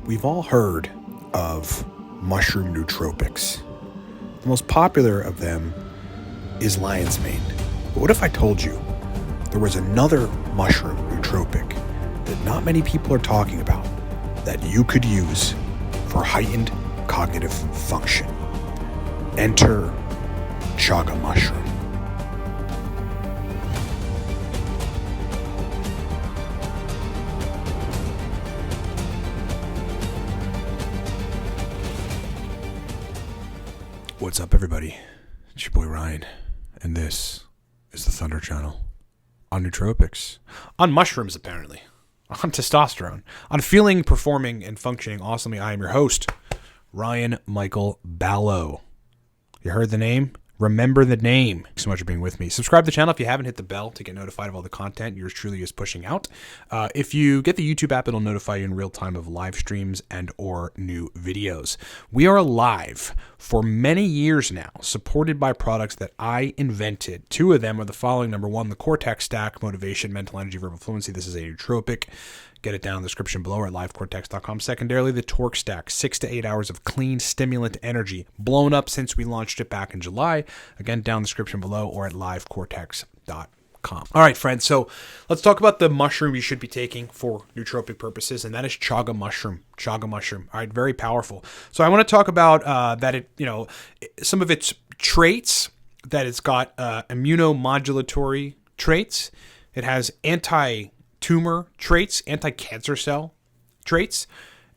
We've all heard of mushroom nootropics. The most popular of them is lion's mane. But what if I told you there was another mushroom nootropic that not many people are talking about that you could use for heightened cognitive function? Enter chaga mushroom. What's up, everybody? It's your boy Ryan, and this is the Thunder Channel on nootropics, on mushrooms, apparently, on testosterone, on feeling, performing, and functioning awesomely. I am your host, Ryan Michael Ballo. You heard the name? Remember the name. Thanks so much for being with me. Subscribe to the channel if you haven't. Hit the bell to get notified of all the content yours truly is pushing out. If you get the YouTube app, it'll notify you in real time of live streams and or new videos. We are live for many years now, supported by products that I invented. Two of them are the following. Number one, the Cortex Stack, Motivation, Mental Energy, Verbal Fluency. This is a nootropic. Get it down in the description below or at livecortex.com. Secondarily, the Torque Stack, 6 to 8 hours of clean stimulant energy, blown up since we launched it back in July. Again, down in the description below or at livecortex.com. All right, friends, so let's talk about the mushroom you should be taking for nootropic purposes, and that is chaga mushroom. Chaga mushroom. All right, very powerful. So I want to talk about some of its traits, that it's got immunomodulatory traits. It has anti-tumor traits, anti-cancer cell traits,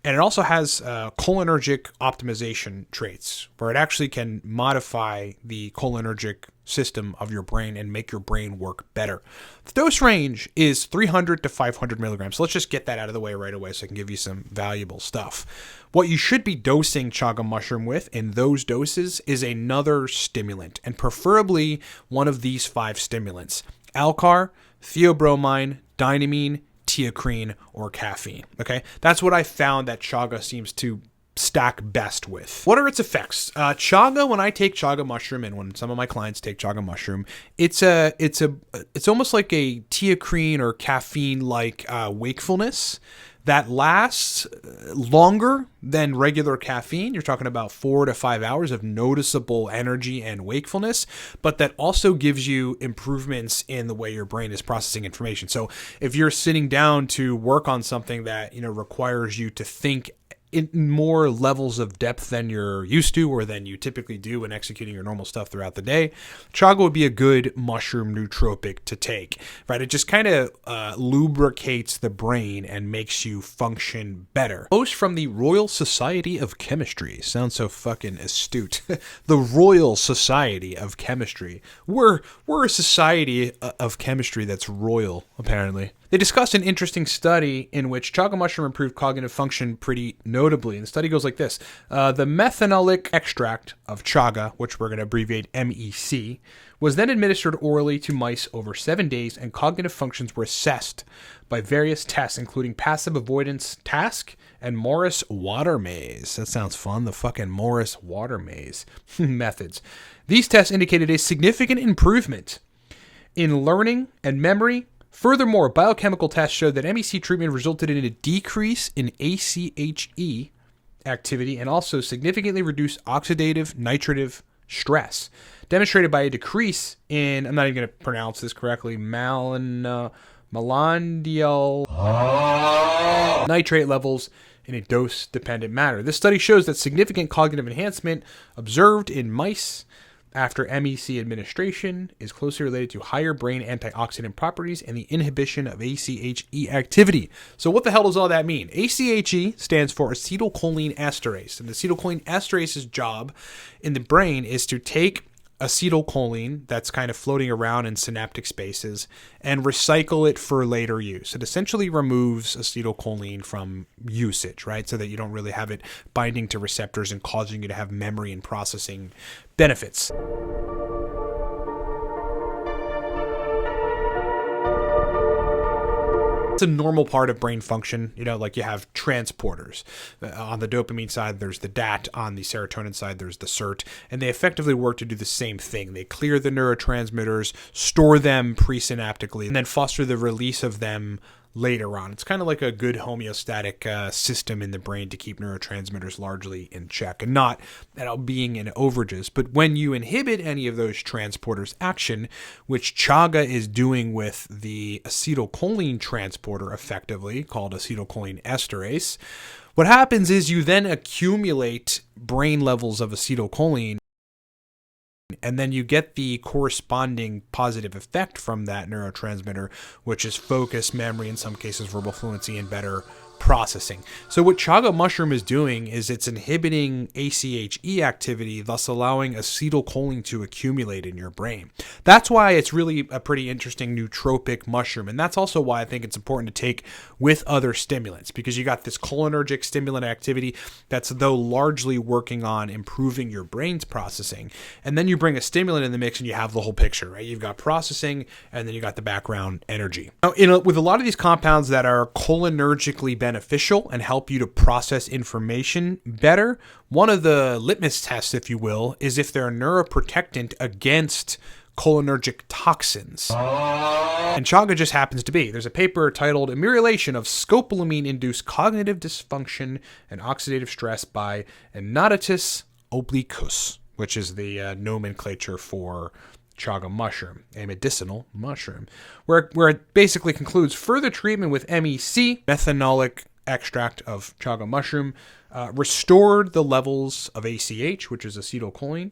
and it also has cholinergic optimization traits, where it actually can modify the cholinergic system of your brain and make your brain work better. The dose range is 300 to 500 milligrams. So let's just get that out of the way right away so I can give you some valuable stuff. What you should be dosing chaga mushroom with in those doses is another stimulant, and preferably one of these 5 stimulants: Alcar, theobromine, dynamine, teacrine, or caffeine. Okay, that's what I found that chaga seems to stack best with. What are its effects? Chaga, when I take chaga mushroom, and when some of my clients take chaga mushroom, it's almost like a teacrine or caffeine like wakefulness that lasts longer than regular caffeine. You're talking about 4 to 5 hours of noticeable energy and wakefulness, but that also gives you improvements in the way your brain is processing information. So if you're sitting down to work on something that, requires you to think in more levels of depth than you're used to or than you typically do when executing your normal stuff throughout the day, chaga would be a good mushroom nootropic to take, right? It just kind of lubricates the brain and makes you function better. Post from the Royal Society of Chemistry. Sounds so fucking astute. The Royal Society of Chemistry. We're a society of chemistry that's royal, apparently. They discussed an interesting study in which chaga mushroom improved cognitive function pretty notably. And the study goes like this. The methanolic extract of chaga, which we're going to abbreviate MEC, was then administered orally to mice over 7 days, and cognitive functions were assessed by various tests, including passive avoidance task and Morris water maze. That sounds fun. The fucking Morris water maze methods. These tests indicated a significant improvement in learning and memory. Furthermore, biochemical tests showed that MEC treatment resulted in a decrease in ACHE activity and also significantly reduced oxidative nitrative stress, demonstrated by a decrease in, I'm not even going to pronounce this correctly, malandial nitrate levels in a dose-dependent manner. This study shows that significant cognitive enhancement observed in mice after MEC administration is closely related to higher brain antioxidant properties and the inhibition of ACHE activity. So what the hell does all that mean? ACHE stands for acetylcholine esterase, and acetylcholine esterase's job in the brain is to take acetylcholine that's kind of floating around in synaptic spaces and recycle it for later use. It essentially removes acetylcholine from usage, right? So that you don't really have it binding to receptors and causing you to have memory and processing benefits. It's a normal part of brain function, like you have transporters. On the dopamine side, there's the DAT. On the serotonin side, there's the SERT. And they effectively work to do the same thing. They clear the neurotransmitters, store them presynaptically, and then foster the release of them later on. It's kind of like a good homeostatic system in the brain to keep neurotransmitters largely in check and not being in overages. But when you inhibit any of those transporters' action, which chaga is doing with the acetylcholine transporter effectively, called acetylcholine esterase, what happens is you then accumulate brain levels of acetylcholine, and then you get the corresponding positive effect from that neurotransmitter, which is focus, memory, in some cases verbal fluency, and better processing. So what chaga mushroom is doing is it's inhibiting ACHE activity, thus allowing acetylcholine to accumulate in your brain. That's why it's really a pretty interesting nootropic mushroom. And that's also why I think it's important to take with other stimulants, because you got this cholinergic stimulant activity that's, though, largely working on improving your brain's processing. And then you bring a stimulant in the mix and you have the whole picture, right? You've got processing and then you got the background energy. Now, with a lot of these compounds that are cholinergically beneficial and help you to process information better, one of the litmus tests, if you will, is if they're neuroprotectant against cholinergic toxins. And chaga just happens to be. There's a paper titled Amelioration of Scopolamine-Induced Cognitive Dysfunction and Oxidative Stress by Enotatus obliquus, which is the nomenclature for chaga mushroom, a medicinal mushroom, where it basically concludes further treatment with MEC, methanolic extract of chaga mushroom, restored the levels of ACH, which is acetylcholine.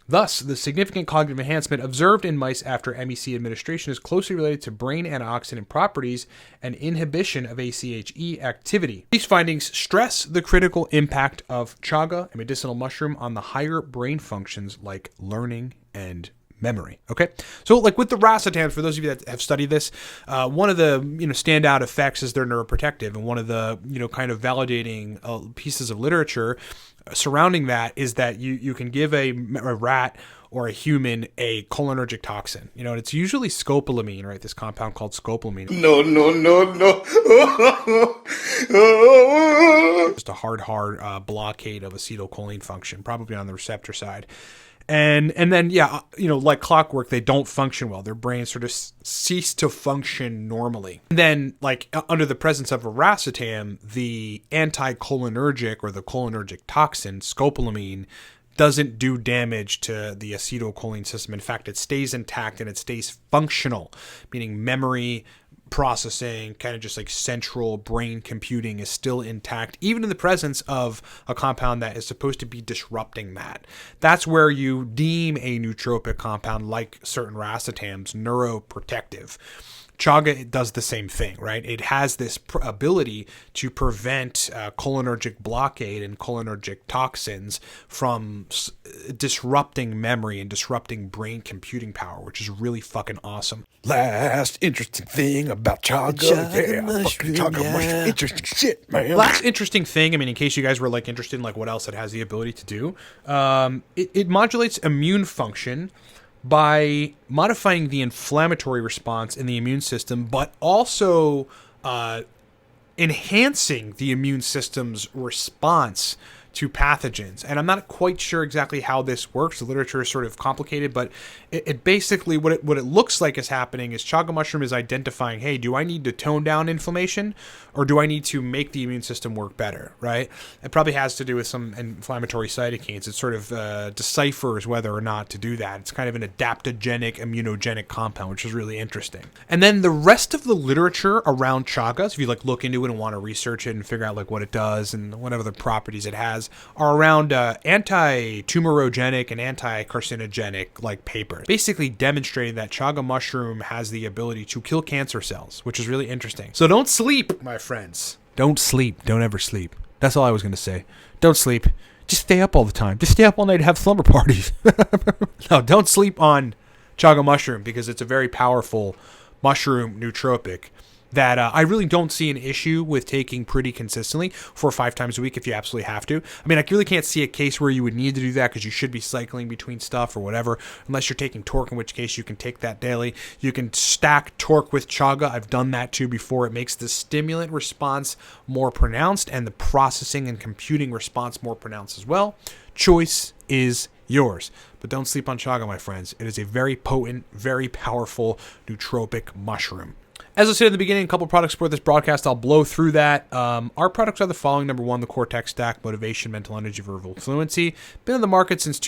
Thus, the significant cognitive enhancement observed in mice after MEC administration is closely related to brain antioxidant properties and inhibition of ACHE activity. These findings stress the critical impact of chaga, a medicinal mushroom, on the higher brain functions like learning and memory. Okay, so like with the racetams, for those of you that have studied this, one of the standout effects is they're neuroprotective, and one of the kind of validating pieces of literature surrounding that is that you can give a rat or a human a cholinergic toxin, and it's usually scopolamine, right? This compound called scopolamine. No. Just a hard blockade of acetylcholine function, probably on the receptor side. And then, like clockwork, they don't function well. Their brains sort of cease to function normally. And then, like, under the presence of a racetam, the anticholinergic or the cholinergic toxin, scopolamine, doesn't do damage to the acetylcholine system. In fact, it stays intact and it stays functional, meaning memory, processing, kind of just like central brain computing is still intact, even in the presence of a compound that is supposed to be disrupting that. That's where you deem a nootropic compound, like certain racetams, neuroprotective. Chaga does the same thing, right? It has this ability to prevent cholinergic blockade and cholinergic toxins from disrupting memory and disrupting brain computing power, which is really fucking awesome. Last interesting thing about chaga. Mushroom. Interesting shit, man. Last interesting thing, in case you guys were like interested in like what else it has the ability to do, it modulates immune function by modifying the inflammatory response in the immune system, but also enhancing the immune system's response to pathogens. And I'm not quite sure exactly how this works. The literature is sort of complicated, but it basically, what it looks like is happening is chaga mushroom is identifying, hey, do I need to tone down inflammation or do I need to make the immune system work better, right? It probably has to do with some inflammatory cytokines. It sort of deciphers whether or not to do that. It's kind of an adaptogenic, immunogenic compound, which is really interesting. And then the rest of the literature around chaga, so if you like look into it and want to research it and figure out like what it does and whatever the properties it has, are around anti-tumorogenic and anti-carcinogenic like papers, basically demonstrating that chaga mushroom has the ability to kill cancer cells, which is really interesting. So don't sleep, my friends. Don't sleep. Don't ever sleep. That's all I was going to say. Don't sleep. Just stay up all the time. Just stay up all night and have slumber parties. No, don't sleep on chaga mushroom because it's a very powerful mushroom nootropic that I really don't see an issue with taking pretty consistently 4 or 5 times a week if you absolutely have to. I really can't see a case where you would need to do that because you should be cycling between stuff or whatever, unless you're taking torque, in which case you can take that daily. You can stack torque with chaga. I've done that too before. It makes the stimulant response more pronounced and the processing and computing response more pronounced as well. Choice is yours. But don't sleep on chaga, my friends. It is a very potent, very powerful nootropic mushroom. As I said in the beginning, a couple products support this broadcast. I'll blow through that. Our products are the following. Number one, the Cortex Stack, Motivation, Mental Energy, Verbal Fluency. Been in the market since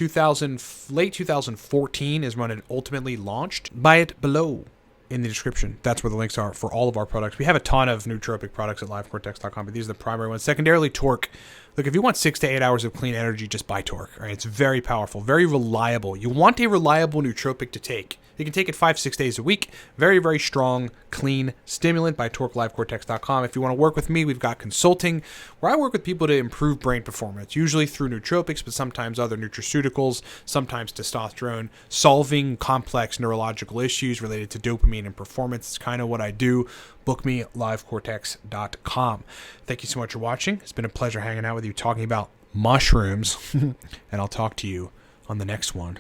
late 2014 is when it ultimately launched. Buy it below in the description. That's where the links are for all of our products. We have a ton of nootropic products at livecortex.com, but these are the primary ones. Secondarily, Torque. Look, if you want 6 to 8 hours of clean energy, just buy Torque. All right? It's very powerful, very reliable. You want a reliable nootropic to take. You can take it 5-6 days a week. Very, very strong, clean stimulant by TorqueLiveCortex.com. If you want to work with me, we've got consulting, where I work with people to improve brain performance, usually through nootropics, but sometimes other nutraceuticals, sometimes testosterone, solving complex neurological issues related to dopamine and performance. It's kind of what I do. Book me at livecortex.com. Thank you so much for watching. It's been a pleasure hanging out with you, talking about mushrooms, and I'll talk to you on the next one.